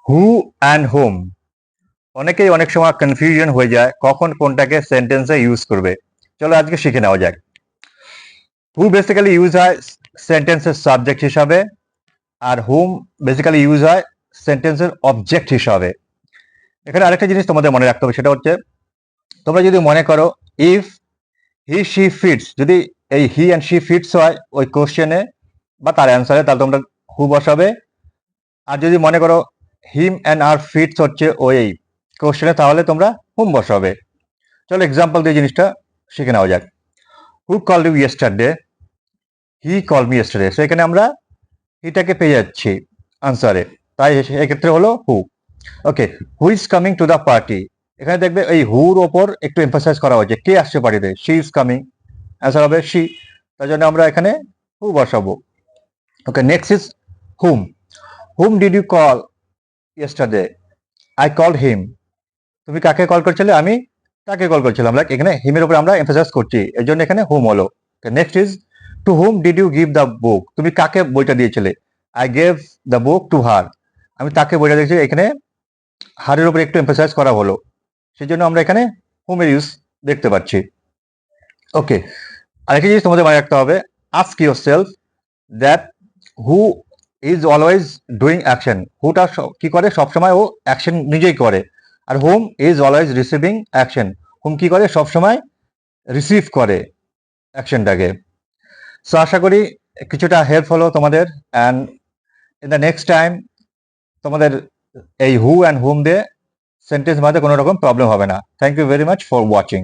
Who and home অনেকেই অনেক সময় কনফিউশন হয়ে যায় কখন কোনটাকে সেন্টেন্সে ইউজ করবে। চলো আজকে শিখে নেওয়া যাক। হু বেসিক্যালি ইউজ হয় সেন্টেন্সের সাবজেক্ট হিসাবে, আর হোম বেসিক্যালি ইউজ হয় সেন্টেন্সের অবজেক্ট হিসাবে। এখানে আরেকটা জিনিস তোমাদের মনে রাখতে হবে, সেটা হচ্ছে তোমরা যদি মনে করো ইফ হি শি ফিটস, যদি এই হি অ্যান্ড শি ফিটস হয় ওই কোশ্চেনে বা তার অ্যান্সারে, তাহলে তোমরা হু বসাবে। আর যদি মনে করো হিম অ্যান্ড আর ফিটস হচ্ছে ওই কোশ্চেনে, তাহলে তোমরা হুম বসাবে। চলো এক্সাম্পল দিয়ে জিনিসটা শিখে নেওয়া যাক। Who call you yesterday, he call me yesterday. So এখানে আমরা হিটাকে পেয়ে যাচ্ছি আনসারে, তাই এক্ষেত্রে হলো who. Okay, who is coming to the party. এখানে দেখবে এই হুর ওপর একটু এমফাসাইজ করা হয়েছে, কে আসছে পার্টিতে, শি ইজ কামিং, অ্যান্সার হবে শি। তার জন্য আমরা এখানে হু বসাবো। Okay, next is whom. Whom did you call yesterday? I call him. তুমি কাকে কল করছিলে? আমি তাকে কল করছিলাম। লাইক এখানে হিমের উপর আমরা এমফাসাইজ করছি, এই জন্য এখানে হুম হলো। Next is to hmm did you give the book? তুমি কাকে বইটা দিয়েছিলে? I gave the book to her. আমি তাকে বইটা দিয়েছি, এখানে হারের উপর একটু এমফাসাইজ করা হলো, সেই জন্য আমরা এখানে হুমের ইউজ দেখতে পাচ্ছি। ওকে, আরেকটা জিনিস তোমাদের মনে রাখতে হবে, ask yourself that who is always doing action. হুটা কি করে? সবসময় ও অ্যাকশন নিজেই করে। আর whom is always receiving action. Whom কি করে? সবসময় রিসিভ করে অ্যাকশনটাকে। সো আশা করি কিছুটা হেল্প হলো তোমাদের, and in the next time তোমাদের এই হু অ্যান্ড হুম দিয়ে সেন্টেন্স বানাতে কোনো রকম প্রবলেম হবে না। Thank you very much for watching.